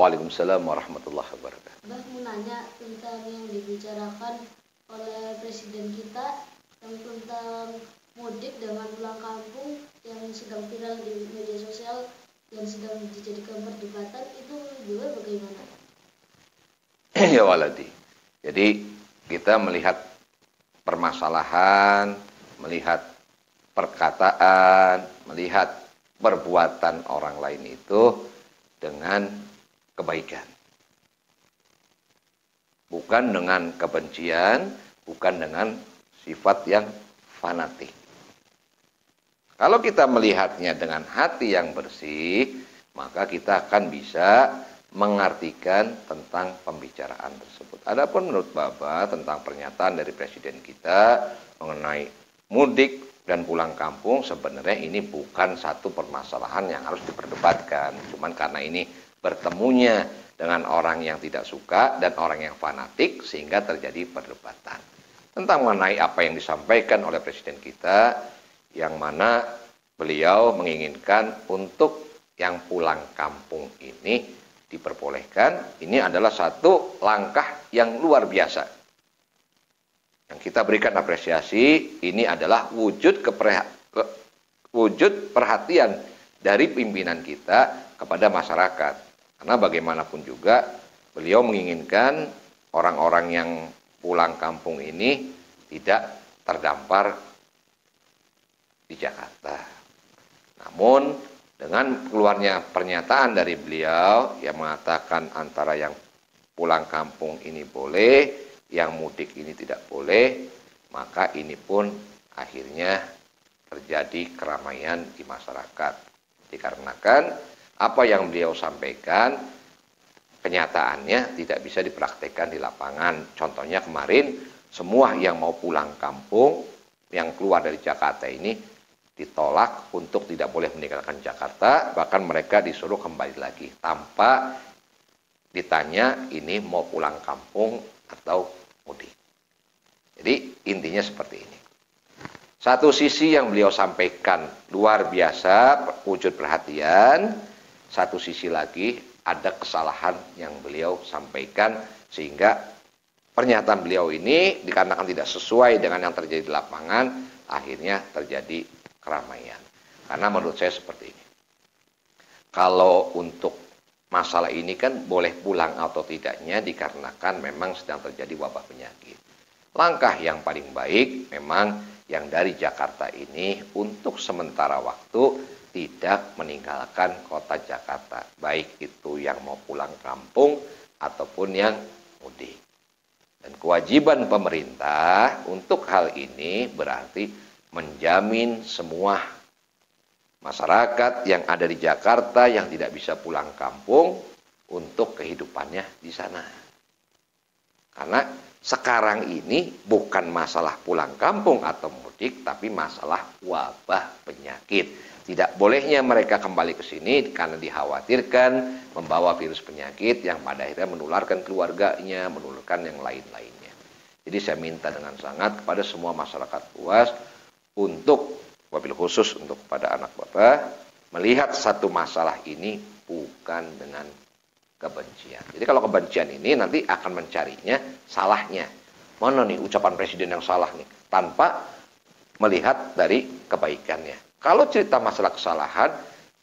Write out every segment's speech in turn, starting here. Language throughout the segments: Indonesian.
Waalaikumsalam warahmatullahi wabarakatuh. Mbah mau nanya tentang yang dibicarakan oleh presiden kita yang tentang mudik dengan pulang kampung yang sedang viral di media sosial yang sedang dijadikan perdebatan, itu juga bagaimana? Ya waladi. Jadi kita melihat permasalahan, melihat perkataan, melihat perbuatan orang lain itu dengan kebaikan. Bukan dengan kebencian, bukan dengan sifat yang fanatik. Kalau kita melihatnya dengan hati yang bersih, maka kita akan bisa mengartikan tentang pembicaraan tersebut. Adapun menurut Bapak tentang pernyataan dari presiden kita mengenai mudik dan pulang kampung, sebenarnya ini bukan satu permasalahan yang harus diperdebatkan. Cuman karena ini bertemunya dengan orang yang tidak suka dan orang yang fanatik sehingga terjadi perdebatan. Tentang mengenai apa yang disampaikan oleh presiden kita, yang mana beliau menginginkan untuk yang pulang kampung ini diperbolehkan, ini adalah satu langkah yang luar biasa. Yang kita berikan apresiasi, ini adalah wujud perhatian dari pimpinan kita kepada masyarakat. Karena bagaimanapun juga beliau menginginkan orang-orang yang pulang kampung ini tidak terdampar di Jakarta. Namun dengan keluarnya pernyataan dari beliau yang mengatakan antara yang pulang kampung ini boleh, yang mudik ini tidak boleh, maka ini pun akhirnya terjadi keramaian di masyarakat. Dikarenakan apa yang beliau sampaikan kenyataannya tidak bisa dipraktekkan di lapangan. Contohnya kemarin semua yang mau pulang kampung yang keluar dari Jakarta ini ditolak untuk tidak boleh meninggalkan Jakarta, bahkan mereka disuruh kembali lagi tanpa ditanya ini mau pulang kampung atau mudik. Jadi intinya seperti ini. Satu sisi yang beliau sampaikan luar biasa wujud perhatian, satu sisi lagi ada kesalahan yang beliau sampaikan sehingga pernyataan beliau ini dikarenakan tidak sesuai dengan yang terjadi di lapangan, akhirnya terjadi keramaian. Karena menurut saya seperti ini. Kalau untuk masalah ini kan boleh pulang atau tidaknya dikarenakan memang sedang terjadi wabah penyakit. Langkah yang paling baik memang yang dari Jakarta ini untuk sementara waktu tidak meninggalkan kota Jakarta. Baik itu yang mau pulang kampung ataupun yang mudik. Dan kewajiban pemerintah untuk hal ini berarti menjamin semua masyarakat yang ada di Jakarta yang tidak bisa pulang kampung untuk kehidupannya di sana. Karena sekarang ini bukan masalah pulang kampung atau mudik, tapi masalah wabah penyakit. Tidak bolehnya mereka kembali ke sini karena dikhawatirkan membawa virus penyakit yang pada akhirnya menularkan keluarganya, menularkan yang lain-lainnya. Jadi saya minta dengan sangat kepada semua masyarakat luas untuk wabil khusus untuk kepada anak Bapak melihat satu masalah ini bukan dengan kebencian. Jadi kalau kebencian ini nanti akan mencarinya salahnya. Mana nih ucapan presiden yang salah nih tanpa melihat dari kebaikannya. Kalau cerita masalah kesalahan,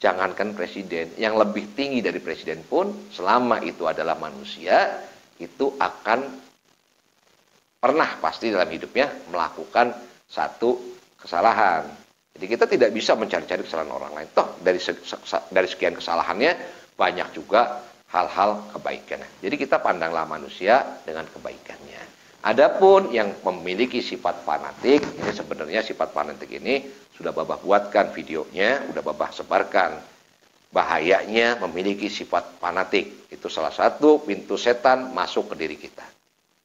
jangankan presiden, yang lebih tinggi dari presiden pun selama itu adalah manusia, itu akan pernah pasti dalam hidupnya melakukan satu kesalahan. Jadi kita tidak bisa mencari-cari kesalahan orang lain. Toh dari sekian kesalahannya banyak juga hal-hal kebaikan. Jadi kita pandanglah manusia dengan kebaikannya. Adapun yang memiliki sifat fanatik, ini sebenarnya sifat fanatik ini sudah Babah buatkan videonya, sudah Babah sebarkan. Bahayanya memiliki sifat fanatik. Itu salah satu pintu setan masuk ke diri kita.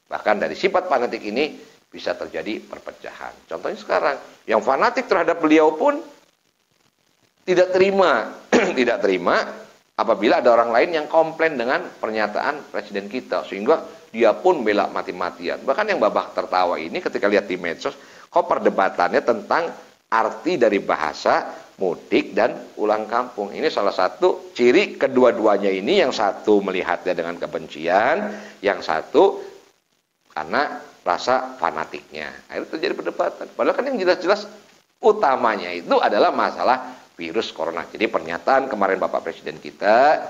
Bahkan dari sifat fanatik ini bisa terjadi perpecahan. Contohnya sekarang, yang fanatik terhadap beliau pun tidak terima, tidak terima apabila ada orang lain yang komplain dengan pernyataan presiden kita, sehingga dia pun bela mati-matian. Bahkan yang Babah tertawa ini ketika lihat di medsos, kok perdebatannya tentang arti dari bahasa mudik dan pulang kampung. Ini salah satu ciri kedua-duanya ini, yang satu melihatnya dengan kebencian, yang satu karena rasa fanatiknya. Akhirnya terjadi perdebatan. Padahal kan yang jelas-jelas utamanya itu adalah masalah virus corona. Jadi pernyataan kemarin Bapak Presiden kita,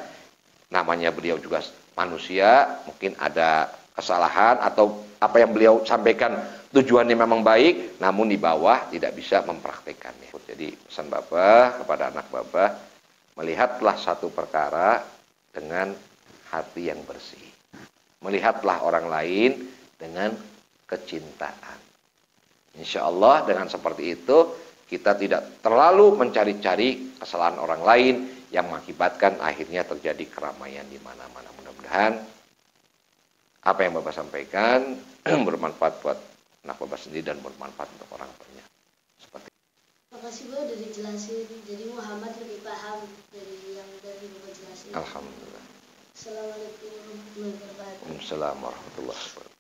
namanya beliau juga manusia, mungkin ada kesalahan atau apa yang beliau sampaikan tujuannya memang baik, namun di bawah tidak bisa mempraktekannya. Jadi pesan Bapak kepada anak Bapak, melihatlah satu perkara dengan hati yang bersih. Melihatlah orang lain dengan kecintaan. Insya Allah dengan seperti itu kita tidak terlalu mencari-cari kesalahan orang lain yang mengakibatkan akhirnya terjadi keramaian di mana-mana. Mudah-mudahan apa yang Bapak sampaikan bermanfaat buat anak Bapak sendiri dan bermanfaat untuk orang tuanya. Seperti itu. Terima kasih Bu, udah dijelasin. Jadi Muhammad lebih paham dari yang dari Bapak jelasin. Alhamdulillah. Assalamualaikum warahmatullahi wabarakatuh. Waalaikumsalam warahmatullahi wabarakatuh.